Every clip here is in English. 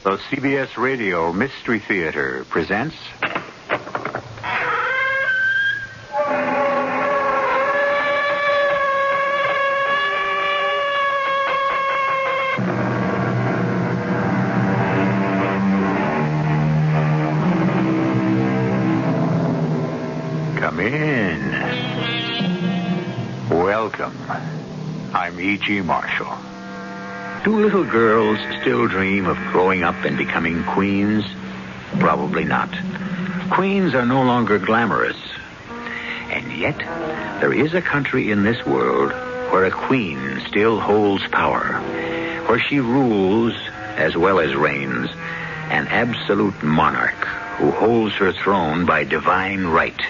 The CBS Radio Mystery Theater presents... Come in. Welcome. I'm E.G. Marshall. Do little girls still dream of growing up and becoming queens? Probably not. Queens are no longer glamorous. And yet, there is a country in this world where a queen still holds power, where she rules as well as reigns, an absolute monarch who holds her throne by divine right.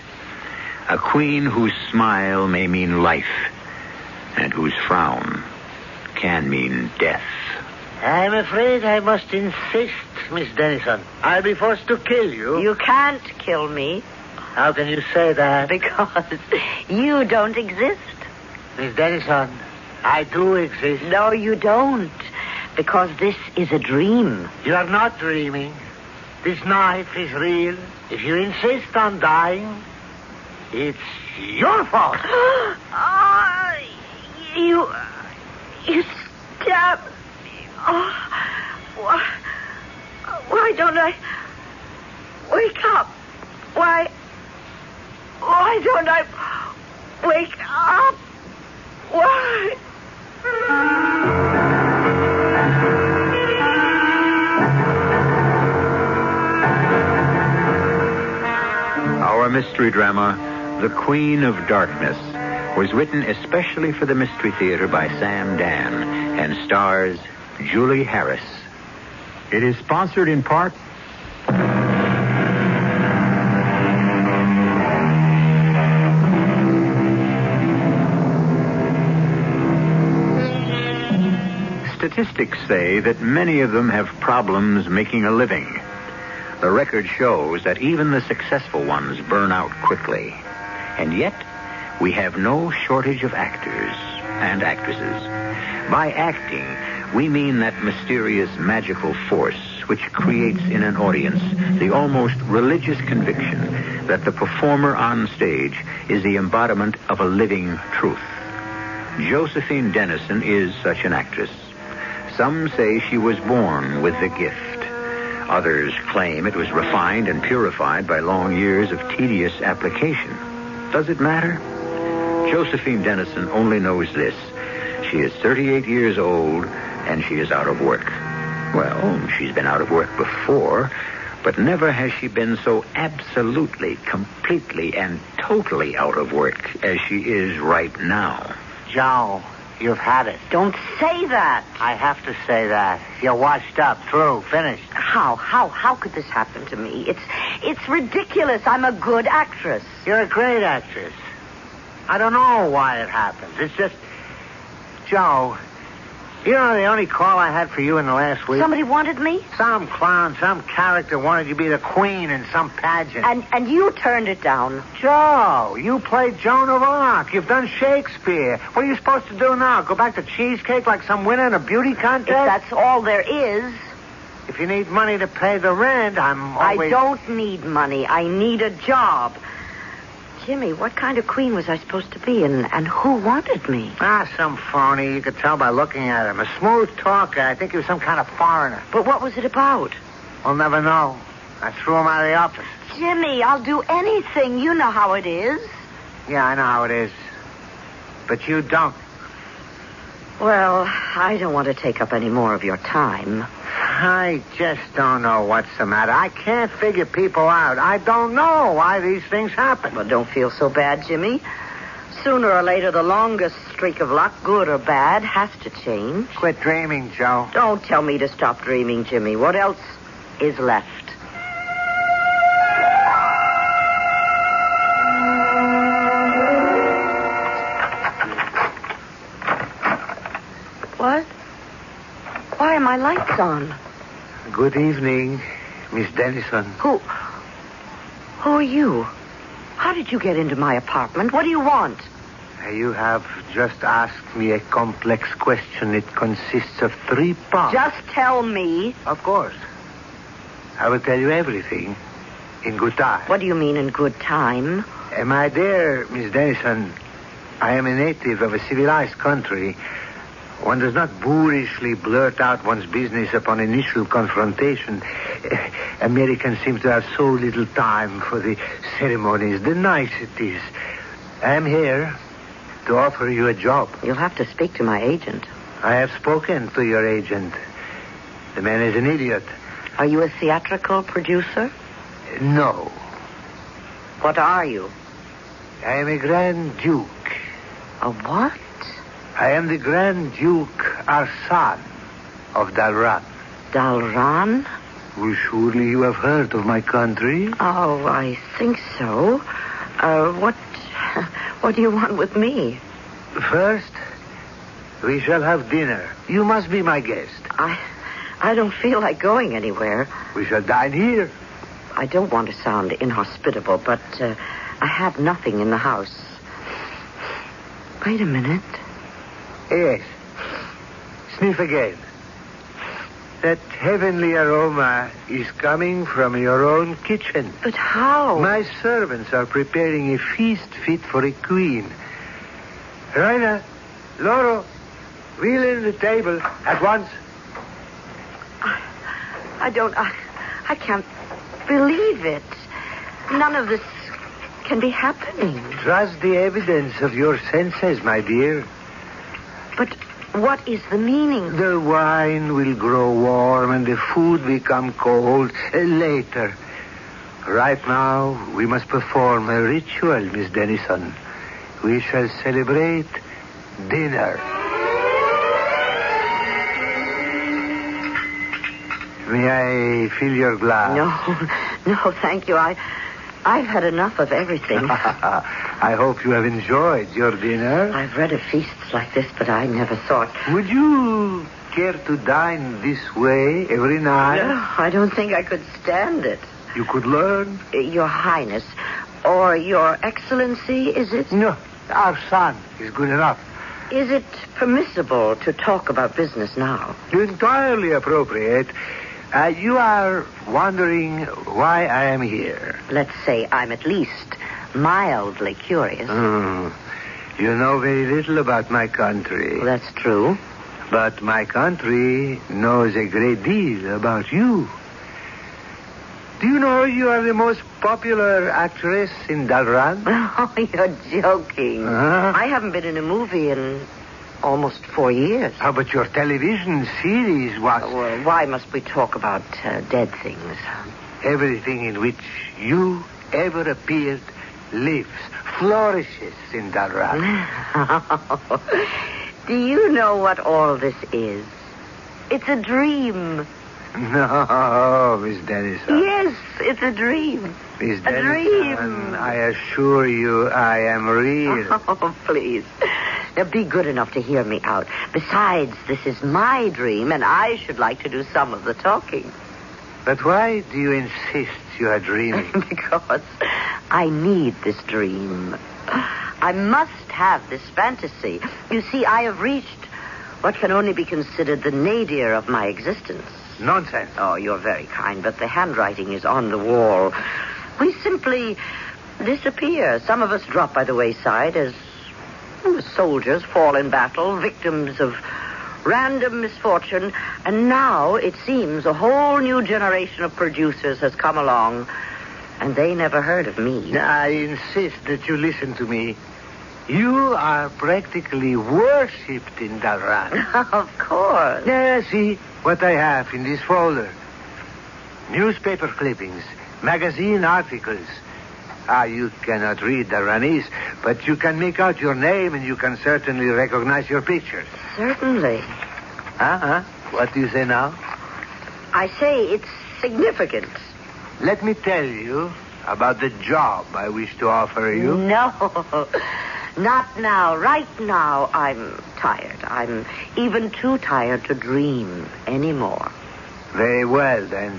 A queen whose smile may mean life, and whose frown can mean death. I'm afraid I must insist, Miss Dennison. I'll be forced to kill you. You can't kill me. How can you say that? Because you don't exist. Miss Dennison, I do exist. No, you don't. Because this is a dream. You are not dreaming. This knife is real. If you insist on dying, it's your fault. You stabbed me. Why don't I wake up? Why don't I wake up? Why? Our mystery drama, The Queen of Darkness, was written especially for the Mystery Theater by Sam Dan and stars Julie Harris. It is sponsored in part... Statistics say that many of them have problems making a living. The record shows that even the successful ones burn out quickly. And yet, we have no shortage of actors and actresses. By acting, we mean that mysterious magical force which creates in an audience the almost religious conviction that the performer on stage is the embodiment of a living truth. Josephine Dennison is such an actress. Some say she was born with the gift. Others claim it was refined and purified by long years of tedious application. Does it matter? Josephine Dennison only knows this. She is 38 years old, and she is out of work. Well, she's been out of work before, but never has she been so absolutely, completely, and totally out of work as she is right now. Joe, you've had it. Don't say that. I have to say that. You're washed up, through, finished. How could this happen to me? It's ridiculous. I'm a good actress. You're a great actress. I don't know why it happens. It's just... Joe, you know the only call I had for you in the last week? Somebody wanted me? Some clown, some character wanted you to be the queen in some pageant. And you turned it down. Joe, you played Joan of Arc. You've done Shakespeare. What are you supposed to do now? Go back to cheesecake like some winner in a beauty contest? If that's all there is. If you need money to pay the rent, I'm always... I don't need money. I need a job. Jimmy, what kind of queen was I supposed to be, and who wanted me? Some phony. You could tell by looking at him. A smooth talker. I think he was some kind of foreigner. But what was it about? We'll never know. I threw him out of the office. Jimmy, I'll do anything. You know how it is. Yeah, I know how it is. But you don't. Well, I don't want to take up any more of your time. I just don't know what's the matter. I can't figure people out. I don't know why these things happen. Well, don't feel so bad, Jimmy. Sooner or later, the longest streak of luck, good or bad, has to change. Quit dreaming, Joe. Don't tell me to stop dreaming, Jimmy. What else is left? What? Why are my lights on? Good evening, Miss Dennison. Who are you? How did you get into my apartment? What do you want? You have just asked me a complex question. It consists of 3 parts. Just tell me. Of course. I will tell you everything in good time. What do you mean in good time? My dear Miss Dennison, I am a native of a civilized country. One does not boorishly blurt out one's business upon initial confrontation. Americans seem to have so little time for the ceremonies, the niceties. I am here to offer you a job. You'll have to speak to my agent. I have spoken to your agent. The man is an idiot. Are you a theatrical producer? No. What are you? I am a Grand Duke. A what? I am the Grand Duke Arsan of Dalran. Dalran? Well, surely you have heard of my country. Oh, I think so. What do you want with me? First, we shall have dinner. You must be my guest. I don't feel like going anywhere. We shall dine here. I don't want to sound inhospitable, but I have nothing in the house. Wait a minute. Yes. Sniff again. That heavenly aroma is coming from your own kitchen. But how? My servants are preparing a feast fit for a queen. Raina, Loro, wheel in the table at once. I can't believe it. None of this can be happening. Trust the evidence of your senses, my dear. But what is the meaning? The wine will grow warm and the food become cold later. Right now, we must perform a ritual, Miss Dennison. We shall celebrate dinner. May I fill your glass? No, thank you. I've had enough of everything. I hope you have enjoyed your dinner. I've read of feasts like this, but I never thought... Would you care to dine this way every night? No, I don't think I could stand it. You could learn. Your Highness, or Your Excellency, is it? No, our son is good enough. Is it permissible to talk about business now? Entirely appropriate. You are wondering why I am here. Let's say I'm at least mildly curious. You know very little about my country. That's true. But my country knows a great deal about you. Do you know you are the most popular actress in Dalran? Oh, you're joking. I haven't been in a movie in almost 4 years. How about your television series was... Well, why must we talk about dead things? Everything in which you ever appeared lives, flourishes in Dalran. Do you know what all this is? It's a dream. No, Miss Dennison. Yes, it's a dream. Miss A Dennison, dream. I assure you I am real. Oh, please. Now, be good enough to hear me out. Besides, this is my dream, and I should like to do some of the talking. But why do you insist you are dreaming? Because I need this dream. I must have this fantasy. You see, I have reached what can only be considered the nadir of my existence. Nonsense. Oh, you're very kind, but the handwriting is on the wall. We simply disappear. Some of us drop by the wayside as soldiers fall in battle, victims of random misfortune. And now, it seems, a whole new generation of producers has come along, and they never heard of me. I insist that you listen to me. You are practically worshipped in Dalran. Of course. Yeah, see what I have in this folder. Newspaper clippings, magazine articles. You cannot read Dalranese, but you can make out your name and you can certainly recognize your pictures. Certainly. What do you say now? I say it's significant. Let me tell you about the job I wish to offer you. No, not now. Right now, I'm tired. I'm even too tired to dream anymore. Very well, then.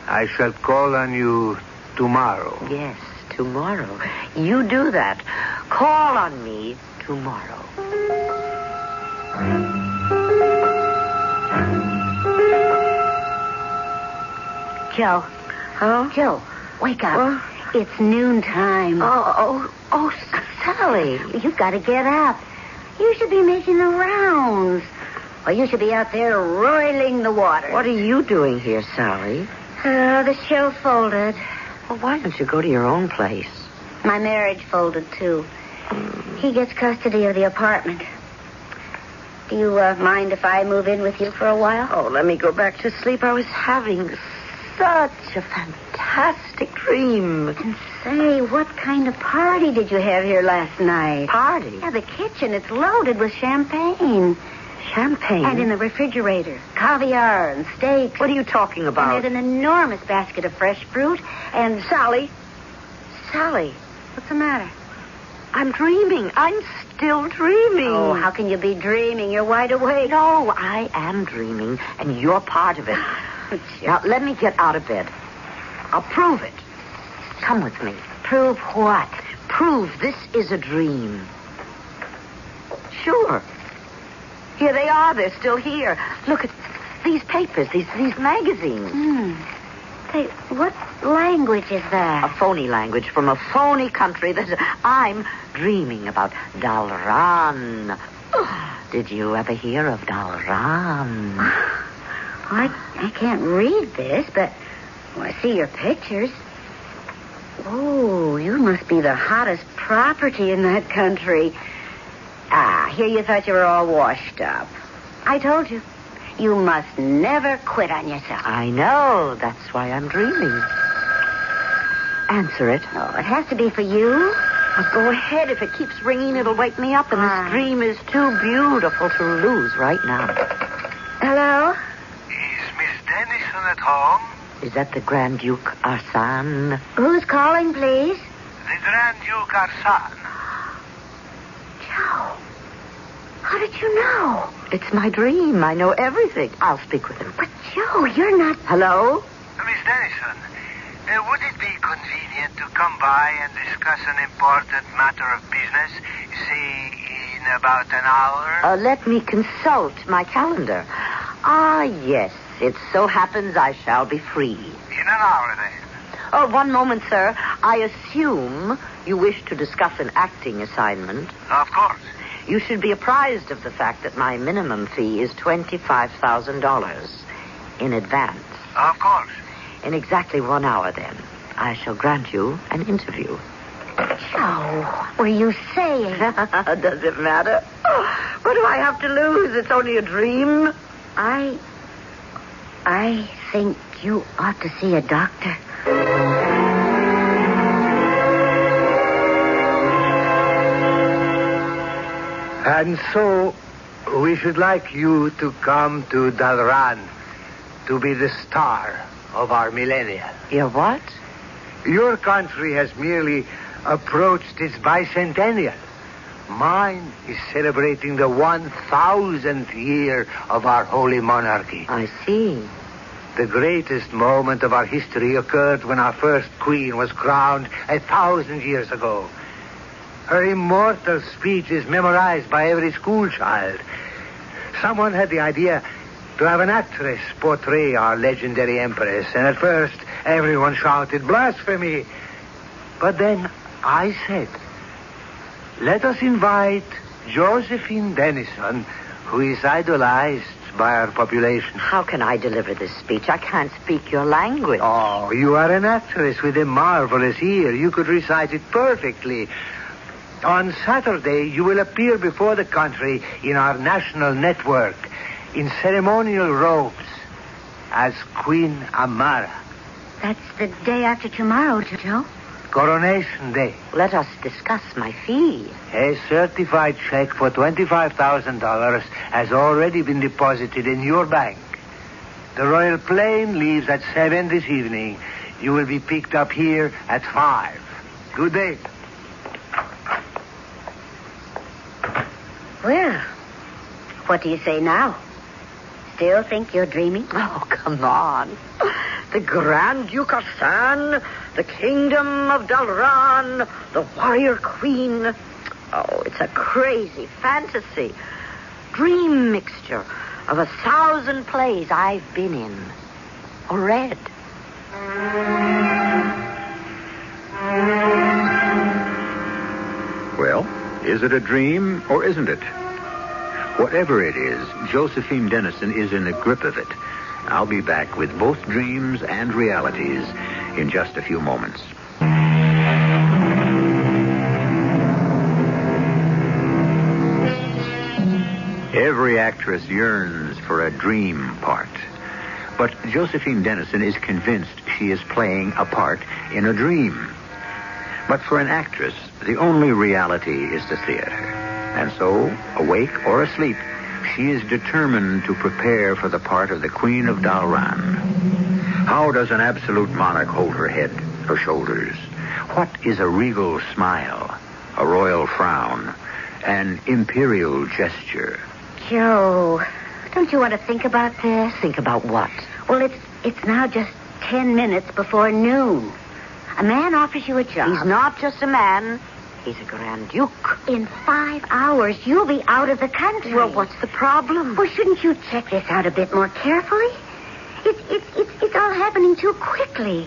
I shall call on you tomorrow. Yes, tomorrow. You do that. Call on me tomorrow. Joe. Huh? Joe, wake up. It's noontime. Oh, Sally. You've got to get up. You should be making the rounds. Or you should be out there roiling the water. What are you doing here, Sally? The show folded. Well, why don't you go to your own place? My marriage folded, too. He gets custody of the apartment. Do you mind if I move in with you for a while? Oh, let me go back to sleep. I was having such a fantastic dream. And say, what kind of party did you have here last night? Party? Yeah, the kitchen. It's loaded with champagne. Champagne? And in the refrigerator, caviar and steaks. What are you talking about? And there's an enormous basket of fresh fruit and... Sally, what's the matter? I'm dreaming. I'm still dreaming. Oh, how can you be dreaming? You're wide awake. No, I am dreaming, and you're part of it. Now, let me get out of bed. I'll prove it. Come with me. Prove what? Prove this is a dream. Sure. Here they are. They're still here. Look at these papers, these magazines. Say, what language is that? A phony language from a phony country that I'm dreaming about. Dalran. Did you ever hear of Dalran? I can't read this, but I see your pictures. Oh, you must be the hottest property in that country. Here you thought you were all washed up. I told you. You must never quit on yourself. I know. That's why I'm dreaming. Answer it. Oh, it has to be for you. Well, go ahead. If it keeps ringing, it'll wake me up, and this dream is too beautiful to lose right now. Hello? Is Miss Dennison at home? Is that the Grand Duke Arsène? Who's calling, please? The Grand Duke Arsène. Joe, how did you know? It's my dream. I know everything. I'll speak with him. But, Joe, you're not... Hello? Miss Dennison, would it be convenient to come by and discuss an important matter of business, say, in about an hour? Let me consult my calendar. Yes. It so happens I shall be free. In an hour, then. Oh, one moment, sir. I assume you wish to discuss an acting assignment. Of course. You should be apprised of the fact that my minimum fee is $25,000 in advance. Of course. In exactly 1 hour, then, I shall grant you an interview. Joe, what are you saying? Does it matter? What do I have to lose? It's only a dream. I think you ought to see a doctor. And so, we should like you to come to Dalran to be the star of our millennium. Your what? Your country has merely approached its bicentennial. Mine is celebrating the 1,000th year of our holy monarchy. I see. The greatest moment of our history occurred when our first queen was crowned 1,000 years ago. Her immortal speech is memorized by every schoolchild. Someone had the idea to have an actress portray our legendary empress, and at first everyone shouted blasphemy. But then I said, let us invite Josephine Dennison, who is idolized by our population. How can I deliver this speech? I can't speak your language. Oh, you are an actress with a marvelous ear. You could recite it perfectly. On Saturday, you will appear before the country in our national network in ceremonial robes as Queen Amara. That's the day after tomorrow, Joe. Coronation Day. Let us discuss my fee. A certified check for $25,000 has already been deposited in your bank. The royal plane leaves at 7 this evening. You will be picked up here at 5. Good day. Well, what do you say now? Still think you're dreaming? Oh, come on. The Grand Duke Arsène, the Kingdom of Dalran, the Warrior Queen. Oh, it's a crazy fantasy. Dream mixture of 1,000 plays I've been in or read. Is it a dream or isn't it? Whatever it is, Josephine Dennison is in the grip of it. I'll be back with both dreams and realities in just a few moments. Every actress yearns for a dream part. But Josephine Dennison is convinced she is playing a part in a dream. But for an actress, the only reality is the theater. And so, awake or asleep, she is determined to prepare for the part of the Queen of Dalran. How does an absolute monarch hold her head, her shoulders? What is a regal smile, a royal frown, an imperial gesture? Joe, don't you want to think about this? Think about what? Well, it's now just 10 minutes before noon. A man offers you a job. He's not just a man. He's a Grand Duke. In 5 hours, you'll be out of the country. Well, what's the problem? Well, shouldn't you check this out a bit more carefully? It's all happening too quickly.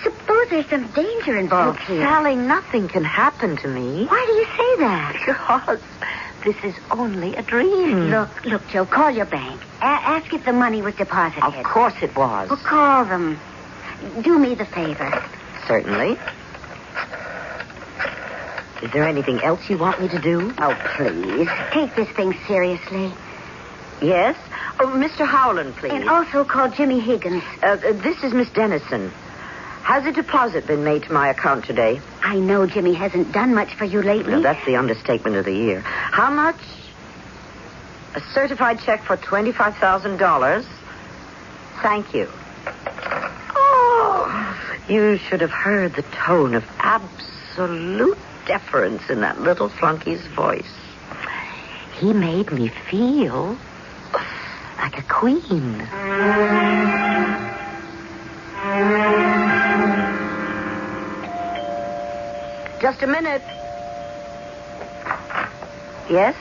Suppose there's some danger involved here. Sally, nothing can happen to me. Why do you say that? Because this is only a dream. Look, Joe, call your bank. Ask if the money was deposited. Of course it was. Well, call them. Do me the favor. Certainly. Is there anything else you want me to do? Oh, please. Take this thing seriously. Yes? Oh, Mr. Howland, please. And also call Jimmy Higgins. This is Miss Dennison. Has a deposit been made to my account today? I know Jimmy hasn't done much for you lately. Now, that's the understatement of the year. How much? A certified check for $25,000. Thank you. Oh, you should have heard the tone of absolute deference in that little flunky's voice. He made me feel like a queen. Just a minute. Yes?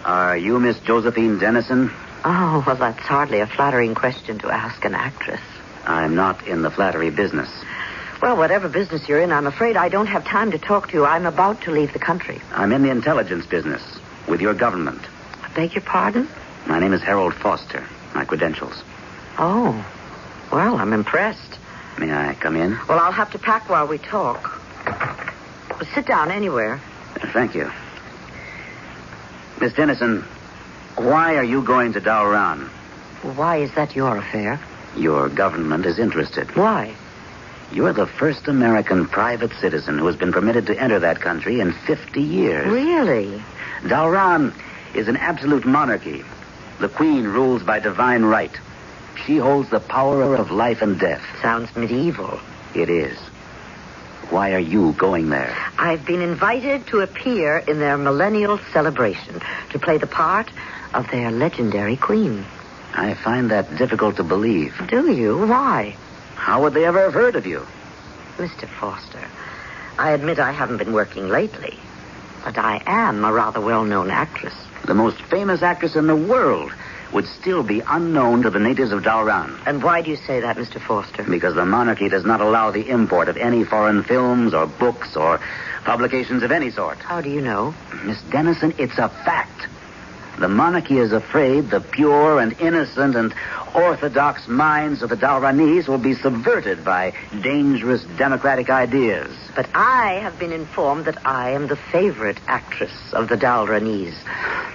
Are you Miss Josephine Dennison? Oh, well, that's hardly a flattering question to ask an actress. I'm not in the flattery business. Well, whatever business you're in, I'm afraid I don't have time to talk to you. I'm about to leave the country. I'm in the intelligence business with your government. I beg your pardon? My name is Harold Foster. My credentials. Oh, well, I'm impressed. May I come in? Well, I'll have to pack while we talk. Well, sit down anywhere. Thank you. Miss Dennison, why are you going to Dalran? Why is that your affair? Your government is interested. Why? You're the first American private citizen who has been permitted to enter that country in 50 years. Really? Dalran is an absolute monarchy. The queen rules by divine right. She holds the power of life and death. Sounds medieval. It is. Why are you going there? I've been invited to appear in their millennial celebration, to play the part of their legendary queen. I find that difficult to believe. Do you? Why? How would they ever have heard of you? Mr. Foster, I admit I haven't been working lately, but I am a rather well-known actress. The most famous actress in the world would still be unknown to the natives of Dalran. And why do you say that, Mr. Foster? Because the monarchy does not allow the import of any foreign films or books or publications of any sort. How do you know? Miss Dennison, it's a fact. The monarchy is afraid the pure and innocent and orthodox minds of the Dalranese will be subverted by dangerous democratic ideas. But I have been informed that I am the favorite actress of the Dalranese.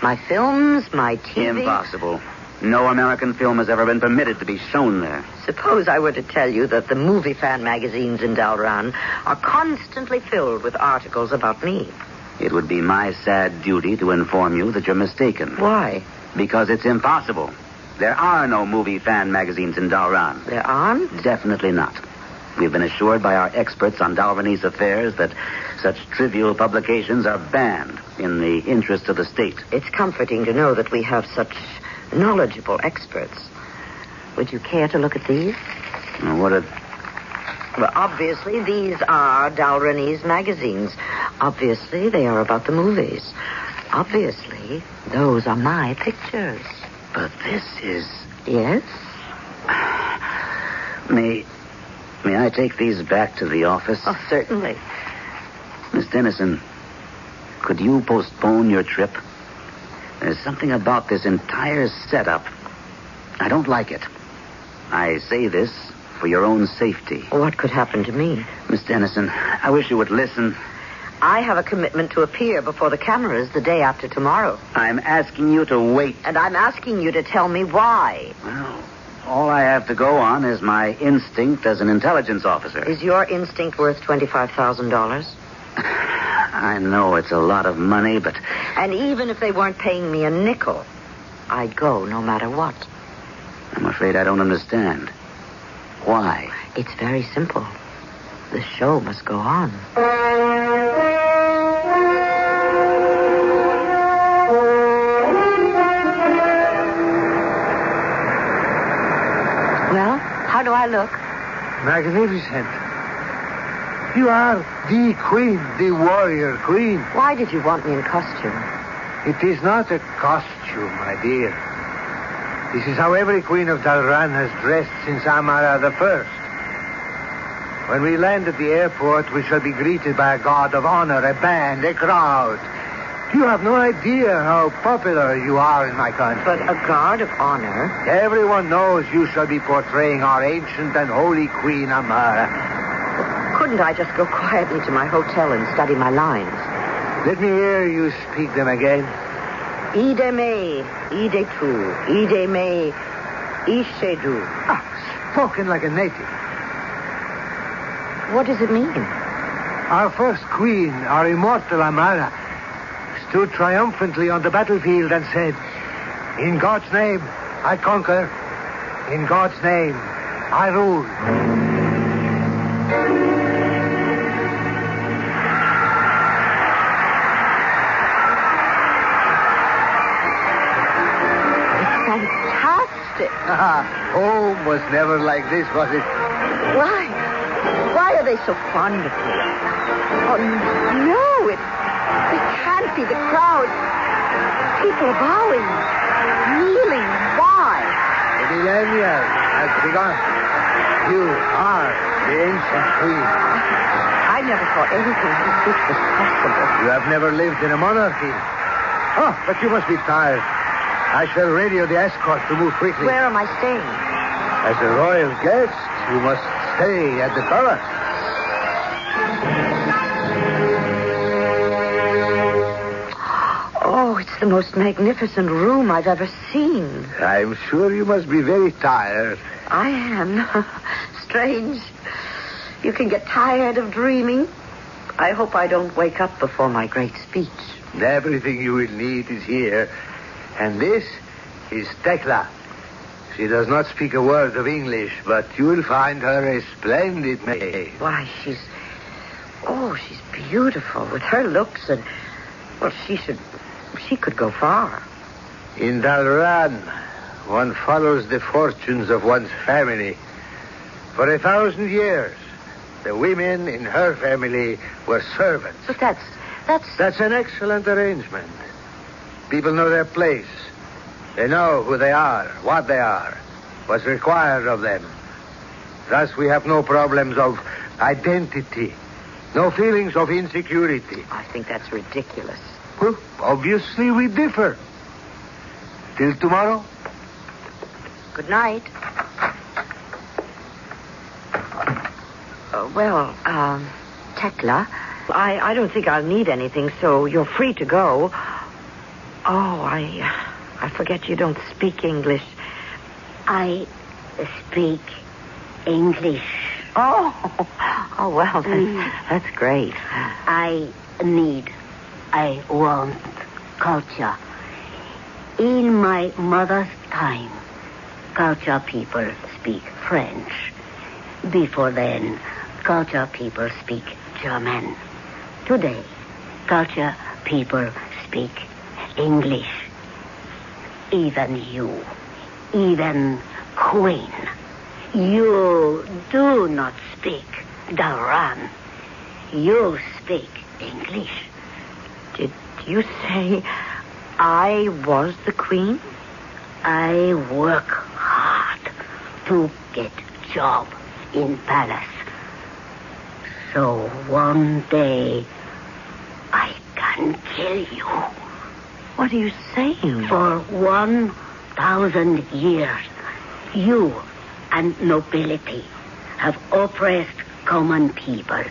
My films, my TV... Impossible. No American film has ever been permitted to be shown there. Suppose I were to tell you that the movie fan magazines in Dalran are constantly filled with articles about me. It would be my sad duty to inform you that you're mistaken. Why? Because it's impossible. There are no movie fan magazines in Dalran. There aren't? Definitely not. We've been assured by our experts on Dalranese affairs that such trivial publications are banned in the interest of the state. It's comforting to know that we have such knowledgeable experts. Would you care to look at these? Well, obviously, these are Dalranese magazines. Obviously, they are about the movies. Obviously, those are my pictures. But this is... Yes? May I take these back to the office? Oh, certainly. Miss Dennison, could you postpone your trip? There's something about this entire setup. I don't like it. I say this for your own safety. What could happen to me? Miss Dennison, I wish you would listen. I have a commitment to appear before the cameras the day after tomorrow. I'm asking you to wait. And I'm asking you to tell me why. Well, all I have to go on is my instinct as an intelligence officer. Is your instinct worth $25,000? I know it's a lot of money, but... And even if they weren't paying me a nickel, I'd go no matter what. I'm afraid I don't understand. Why? It's very simple. The show must go on. Well, how do I look? Magnificent. You are the queen, the warrior queen. Why did you want me in costume? It is not a costume, my dear. This is how every queen of Dalran has dressed since Amara the First. When we land at the airport, we shall be greeted by a guard of honor, a band, a crowd. You have no idea how popular you are in my country. But a guard of honor? Everyone knows you shall be portraying our ancient and holy queen, Amara. Couldn't I just go quietly to my hotel and study my lines? Let me hear you speak them again. Ide me, ide tu, ide me, ishedu. Spoken like a native. What does it mean? Our first queen, our immortal Amara, stood triumphantly on the battlefield and said, "In God's name, I conquer. In God's name, I rule." Fantastic. Home was never like this, was it? Why? Why are they so fond of me? Oh, no, it can't be the crowd. People are bowing, kneeling. Why? The millennium has begun. You are the ancient queen. I never thought anything like this was possible. You have never lived in a monarchy. Oh, but you must be tired. I shall radio the escort to move quickly. Where am I staying? As a royal guest, you must stay at the palace. Oh, it's the most magnificent room I've ever seen. I'm sure you must be very tired. I am. Strange. You can get tired of dreaming. I hope I don't wake up before my great speech. Everything you will need is here. And this is Tekla. She does not speak a word of English, but you will find her a splendid maid. Why, she's beautiful with her looks and, well, she could go far. In Dalran, one follows the fortunes of one's family. For 1,000 years, the women in her family were servants. But that's an excellent arrangement. People know their place. They know who they are, what they are, what's required of them. Thus, we have no problems of identity, no feelings of insecurity. I think that's ridiculous. Well, obviously we differ. Till tomorrow. Good night. Tekla, I don't think I'll need anything, so you're free to go. Oh, I forget you don't speak English. I speak English. Oh, well, that's great. I want culture. In my mother's time, culture people speak French. Before then, culture people speak German. Today, culture people speak English. Even you, even Queen, you do not speak Dalran. You speak English. Did you say I was the queen? I work hard to get job in palace. So one day I got and kill you. What are you saying? For 1,000 years, you and nobility have oppressed common people.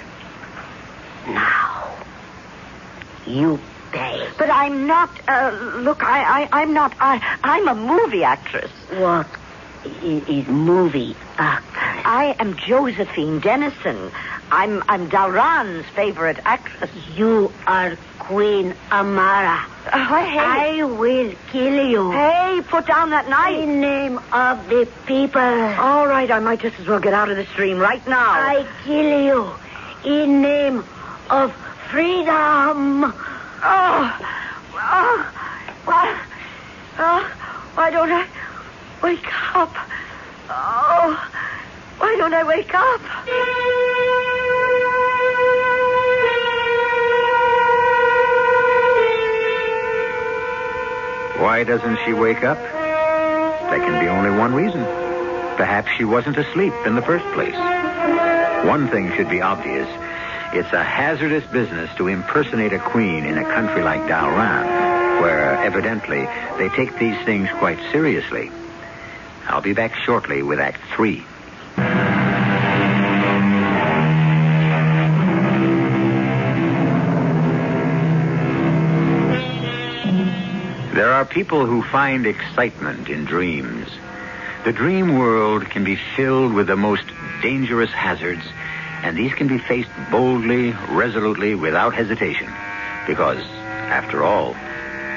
Now, you pay. But I'm not, look, I'm not, I'm a movie actress. What is movie actress? I am Josephine Dennison. I'm Dalran's favorite actress. You are Queen Amara. Hey. I will kill you. Hey, put down that knife. In name of the people. All right, I might just as well get out of the stream right now. I kill you in name of freedom. Why don't I wake up? Why don't I wake up? Why doesn't she wake up? There can be only one reason. Perhaps she wasn't asleep in the first place. One thing should be obvious. It's a hazardous business to impersonate a queen in a country like Dalran, where, evidently, they take these things quite seriously. I'll be back shortly with Act 3. There are people who find excitement in dreams. The dream world can be filled with the most dangerous hazards, and these can be faced boldly, resolutely, without hesitation. Because, after all,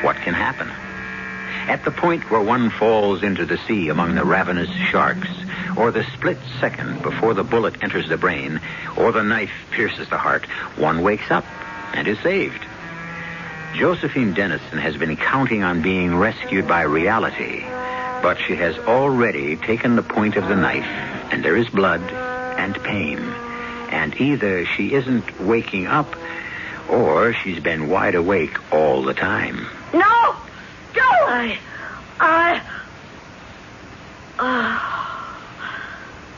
what can happen? At the point where one falls into the sea among the ravenous sharks, or the split second before the bullet enters the brain, or the knife pierces the heart, one wakes up and is saved. Josephine Dennison has been counting on being rescued by reality, but she has already taken the point of the knife, and there is blood and pain. And either she isn't waking up, or she's been wide awake all the time. No! Don't!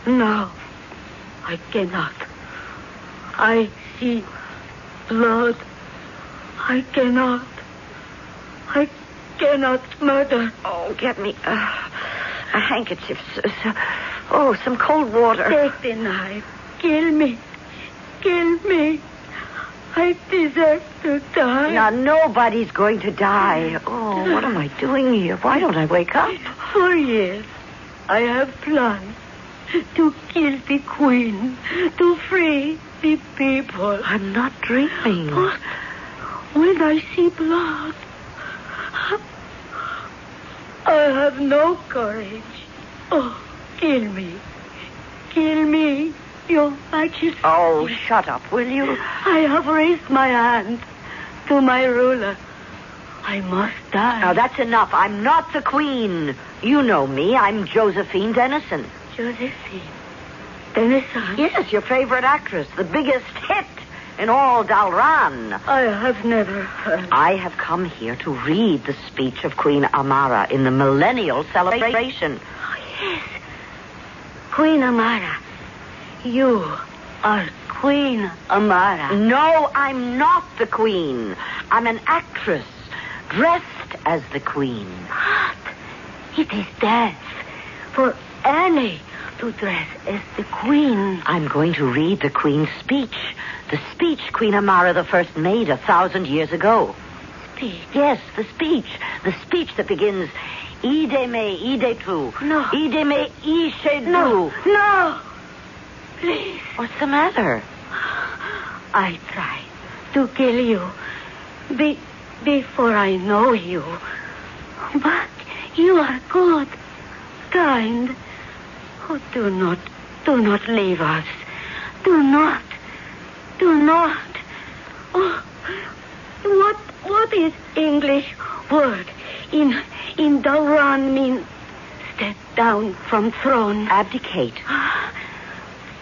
No, I cannot. I see blood. I cannot murder. Oh, get me a handkerchief. Some cold water. Take the knife. Kill me. I deserve to die. Now, nobody's going to die. Oh, what am I doing here? Why don't I wake up? For years, I have planned to kill the queen, to free the people. I'm not dreaming. But when I see blood, I have no courage. Oh, kill me, Your Majesty. Oh, shut up, will you? I have raised my hand to my ruler. I must die. Now, that's enough. I'm not the queen. You know me. I'm Josephine Dennison. Josephine Dennison? Yes, your favorite actress. The biggest hit in all Dalran. I have never heard. I have come here to read the speech of Queen Amara in the millennial celebration. Oh, yes. Queen Amara. You are Queen Amara. No, I'm not the queen. I'm an actress dressed as the queen. But it is death for any to dress as the queen. I'm going to read the queen's speech. The speech Queen Amara the First made 1,000 years ago. Speech? Yes, the speech. The speech that begins, Ide me, ide tu. No. Ide me, ishe du. No. Please. What's the matter? I try to kill you before I know you. But you are good, kind. Oh, do not leave us. Do not. Oh, what is English word in Dalran mean? Step down from throne. Abdicate.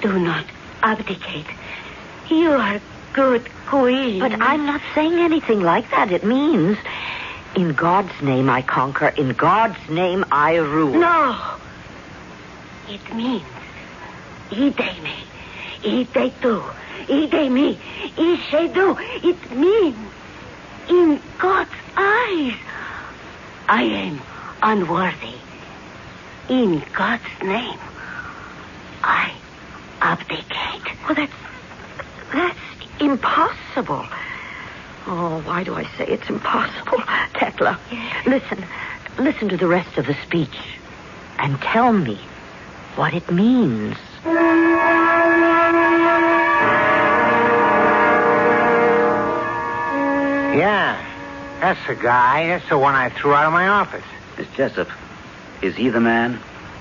Do not abdicate. You are good queen. But I'm not saying anything like that. It means, in God's name I conquer, in God's name I rule. No. It means, ide me, ide tu, ide me, ishe du. It means, In God's eyes, I am unworthy. In God's name, I abdicate. Well, that's impossible. Oh, why do I say it's impossible? Tekla, listen to the rest of the speech and tell me what it means. Yeah, that's the guy. That's the one I threw out of my office. Miss Jessup, is he the man?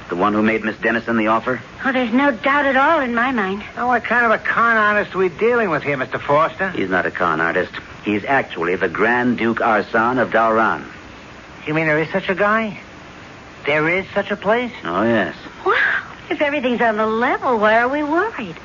The one who made Miss Dennison the offer? Oh, there's no doubt at all in my mind. Now, what kind of a con artist are we dealing with here, Mr. Foster? He's not a con artist. He's actually the Grand Duke Arsan of Dalran. You mean there is such a guy? There is such a place? Oh, yes. Well, if everything's on the level, why are we worried?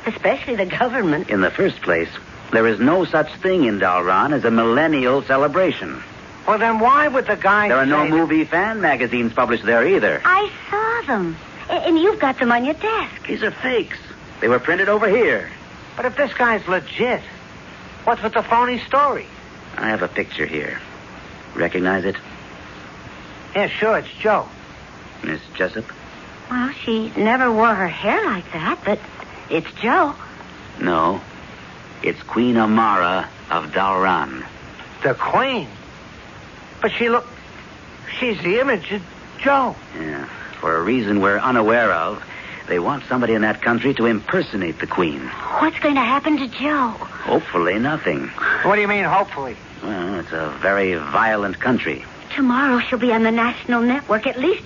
Especially the government. In the first place, there is no such thing in Dalran as a millennial celebration. Well, then why would the guy There are no say movie fan magazines published there either. I saw them. And you've got them on your desk. These are fakes. They were printed over here. But if this guy's legit, what's with the phony story? I have a picture here. Recognize it? Yeah, sure, it's Joe. Miss Jessup? Well, she never wore her hair like that, but it's Joe. No. It's Queen Amara of Dalran. The Queen? But she's the image of Joe. Yeah. For a reason we're unaware of, they want somebody in that country to impersonate the Queen. What's going to happen to Joe? Hopefully nothing. What do you mean, hopefully? Well, it's a very violent country. Tomorrow she'll be on the national network. At least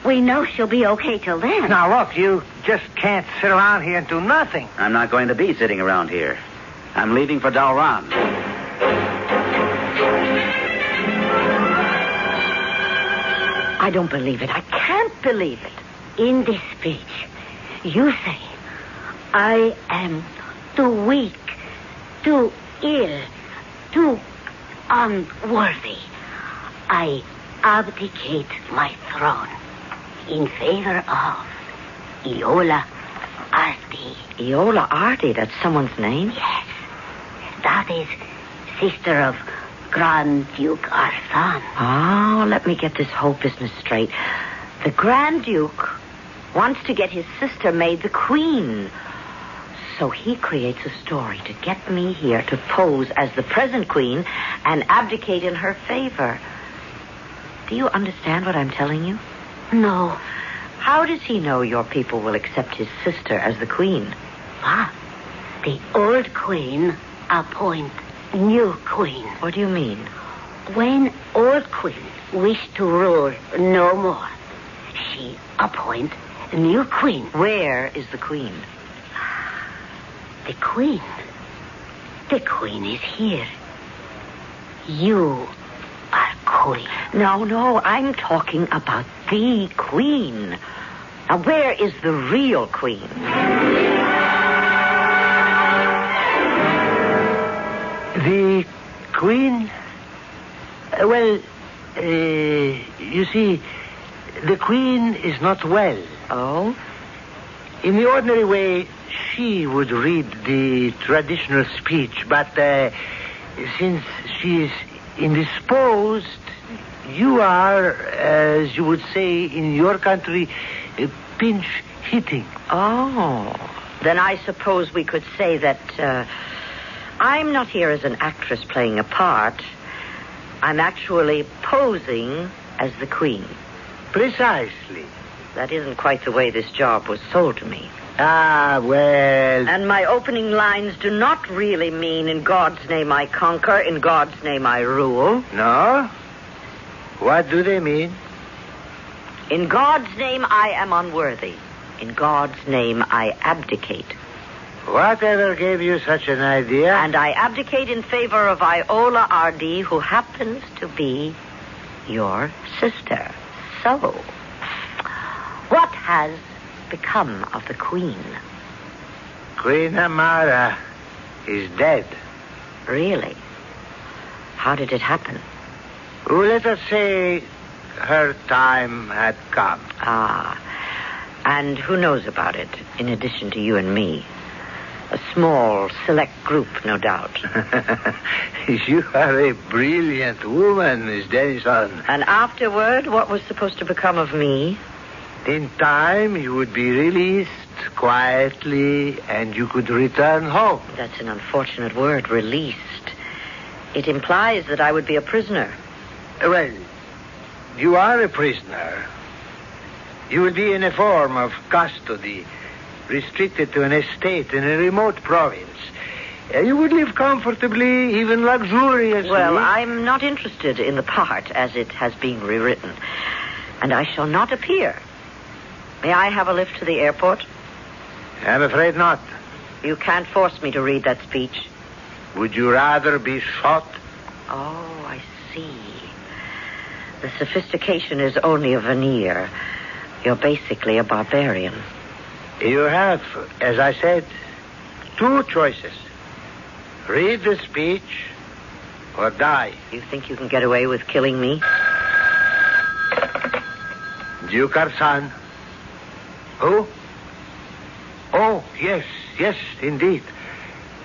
we know she'll be okay till then. Now, look, you just can't sit around here and do nothing. I'm not going to be sitting around here. I'm leaving for Dalran. I don't believe it. I can't believe it. In this speech, you say, I am too weak, too ill, too unworthy. I abdicate my throne in favor of Iola Arti. Iola Arti, that's someone's name? Yes, that is sister of Grand Duke Arsan. Oh, let me get this whole business straight. The Grand Duke wants to get his sister made the queen. So he creates a story to get me here to pose as the present queen and abdicate in her favor. Do you understand what I'm telling you? No. How does he know your people will accept his sister as the queen? Ah, the old queen appoint new queen. What do you mean? When old queen wish to rule no more, she appoint new queen. Where is the queen? The queen? The queen is here. You are queen. No, I'm talking about the queen. Now, where is the real queen? The Queen? You see, the Queen is not well. Oh? In the ordinary way, she would read the traditional speech, but since she is indisposed, you are, as you would say in your country, pinch hitting. Oh. Then I suppose we could say that I'm not here as an actress playing a part. I'm actually posing as the queen. Precisely. That isn't quite the way this job was sold to me. Ah, well... And my opening lines do not really mean, in God's name I conquer, in God's name I rule. No? What do they mean? In God's name I am unworthy. In God's name I abdicate. Whatever gave you such an idea? And I abdicate in favor of Iola Ardi, who happens to be your sister. So, what has become of the queen? Queen Amara is dead. Really? How did it happen? Let us say her time had come. Ah, and who knows about it, in addition to you and me? A small, select group, no doubt. You are a brilliant woman, Miss Dennison. And afterward, what was supposed to become of me? In time, you would be released quietly, and you could return home. That's an unfortunate word, released. It implies that I would be a prisoner. Well, you are a prisoner. You will be in a form of custody, restricted to an estate in a remote province. You would live comfortably, even luxuriously. Well, I'm not interested in the part as it has been rewritten. And I shall not appear. May I have a lift to the airport? I'm afraid not. You can't force me to read that speech. Would you rather be shot? Oh, I see. The sophistication is only a veneer. You're basically a barbarian. You have, as I said, two choices. Read the speech or die. You think you can get away with killing me? Duke Arsan. Who? Oh, yes, indeed.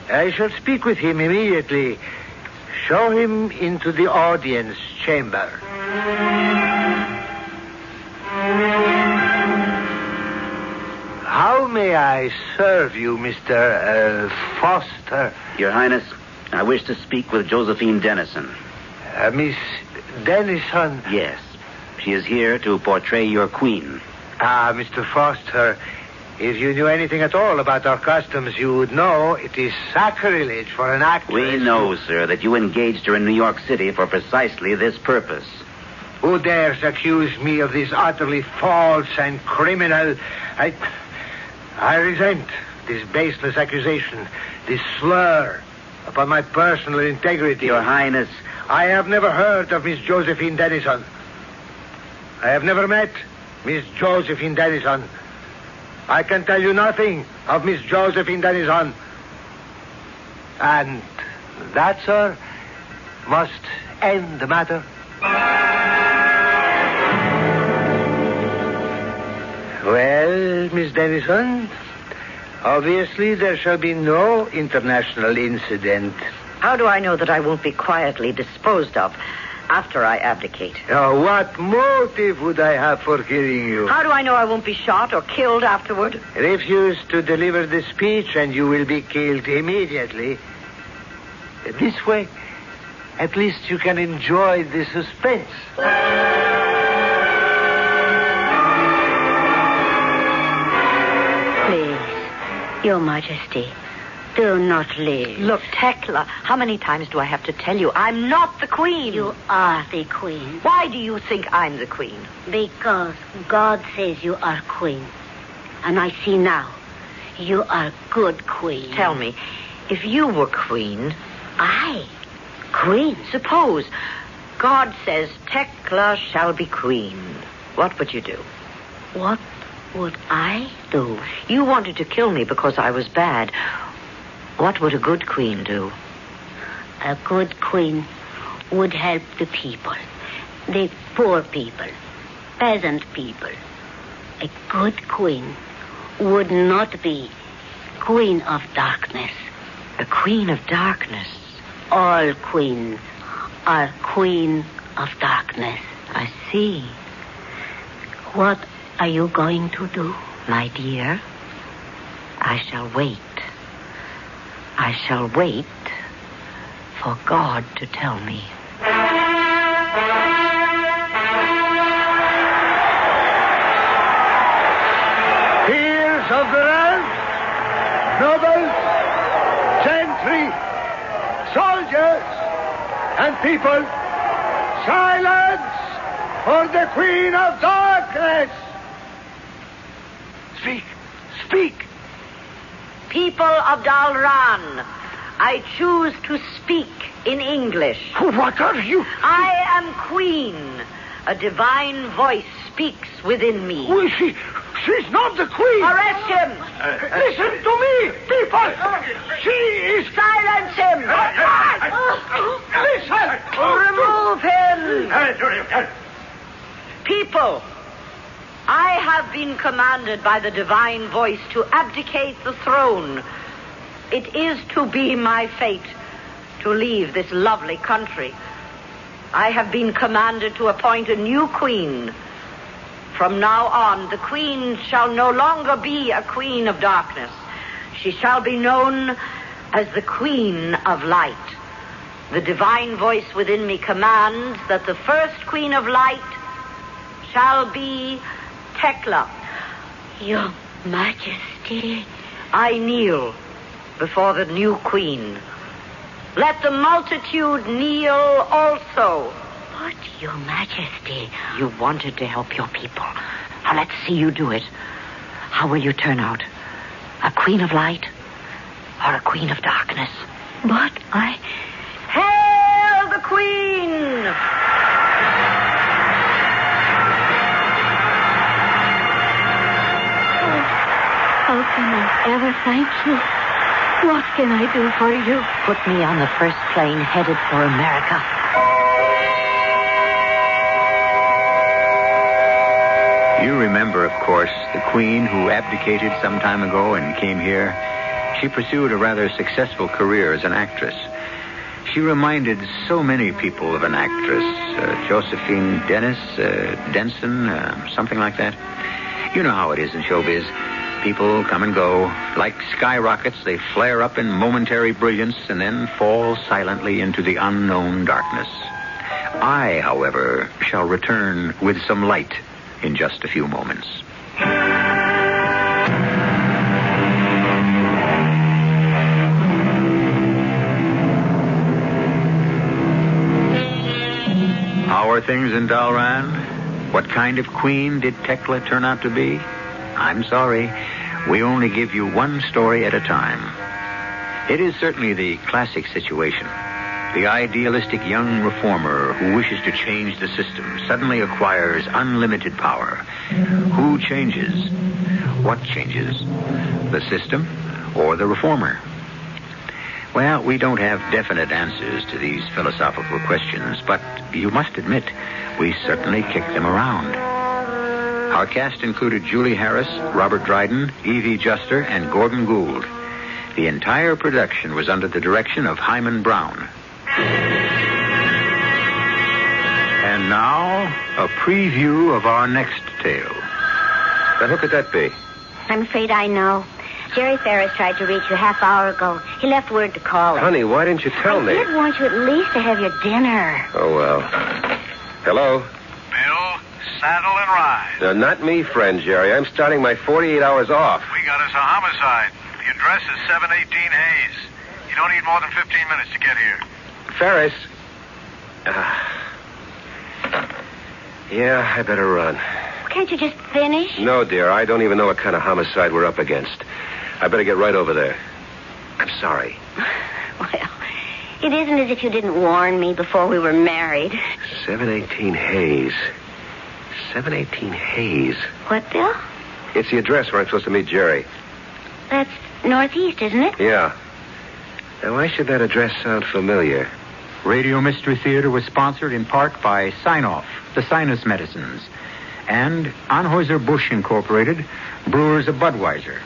I shall speak with him immediately. Show him into the audience chamber. How may I serve you, Mr. Foster? Your Highness, I wish to speak with Josephine Dennison. Miss Dennison? Yes. She is here to portray your queen. Mr. Foster, if you knew anything at all about our customs, you would know it is sacrilege for an actress. We know, sir, that you engaged her in New York City for precisely this purpose. Who dares accuse me of this utterly false and criminal? I resent this baseless accusation, this slur upon my personal integrity. Your Highness. I have never heard of Miss Josephine Dennison. I have never met Miss Josephine Dennison. I can tell you nothing of Miss Josephine Dennison. And that, sir, must end the matter. Well, Miss Dennison, obviously there shall be no international incident. How do I know that I won't be quietly disposed of after I abdicate? Now, what motive would I have for killing you? How do I know I won't be shot or killed afterward? Refuse to deliver the speech and you will be killed immediately. This way, at least you can enjoy the suspense. Please, Your Majesty, do not leave. Look, Tekla, how many times do I have to tell you? I'm not the queen. You are the queen. Why do you think I'm the queen? Because God says you are queen. And I see now, you are good queen. Tell me, if you were queen... I? Queen? Suppose God says Tekla shall be queen. What would you do? What would I do? You wanted to kill me because I was bad. What would a good queen do? A good queen would help the people. The poor people. Peasant people. A good queen would not be queen of darkness. A queen of darkness? All queens are queen of darkness. I see. What are you going to do? My dear, I shall wait. I shall wait for God to tell me. Peers of the realm, nobles, gentry, soldiers, and people, silence for the Queen of Darkness! Speak! People of Dalran, I choose to speak in English. What are you? I am queen. A divine voice speaks within me. Well, she's not the queen. Arrest him. Listen to me, people. She is... Silence him. Listen. Remove him. People, I have been commanded by the divine voice to abdicate the throne. It is to be my fate to leave this lovely country. I have been commanded to appoint a new queen. From now on, the queen shall no longer be a queen of darkness. She shall be known as the Queen of Light. The divine voice within me commands that the first Queen of Light shall be Tekla. Your Majesty. I kneel before the new queen. Let the multitude kneel also. But, Your Majesty. You wanted to help your people. Now let's see you do it. How will you turn out? A queen of light or a queen of darkness? But Hail the queen! How can I ever thank you? What can I do for you? Put me on the first plane headed for America. You remember, of course, the queen who abdicated some time ago and came here. She pursued a rather successful career as an actress. She reminded so many people of an actress, Josephine Denson, something like that. You know how it is in showbiz. People come and go. Like skyrockets, they flare up in momentary brilliance and then fall silently into the unknown darkness. I, however, shall return with some light in just a few moments. How are things in Dalran? What kind of queen did Tekla turn out to be? I'm sorry. We only give you one story at a time. It is certainly the classic situation. The idealistic young reformer who wishes to change the system suddenly acquires unlimited power. Who changes? What changes? The system or the reformer? Well, we don't have definite answers to these philosophical questions, but you must admit, we certainly kicked them around. Our cast included Julie Harris, Robert Dryden, Evie Juster, and Gordon Gould. The entire production was under the direction of Hyman Brown. And now, a preview of our next tale. Now, who could that be? I'm afraid I know. Jerry Ferris tried to reach you half hour ago. He left word to call him. Honey, why didn't you tell me? I did want you at least to have your dinner. Oh, well. Hello? Bill, saddle and ride. Not me, friend Jerry. I'm starting my 48 hours off. We got us a homicide. The address is 718 Hayes. You don't need more than 15 minutes to get here. Ferris. Yeah, I better run. Can't you just finish? No, dear. I don't even know what kind of homicide we're up against. I better get right over there. I'm sorry. Well, it isn't as if you didn't warn me before we were married. 718 Hayes. 718 Hayes. What, Bill? It's the address where I'm supposed to meet Jerry. That's northeast, isn't it? Yeah. Now, why should that address sound familiar? Radio Mystery Theater was sponsored in part by Sign-Off, the Sinus Medicines, and Anheuser-Busch Incorporated, brewers of Budweiser.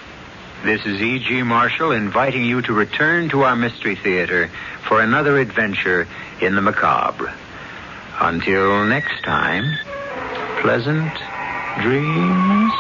This is E.G. Marshall inviting you to return to our Mystery Theater for another adventure in the macabre. Until next time, pleasant dreams.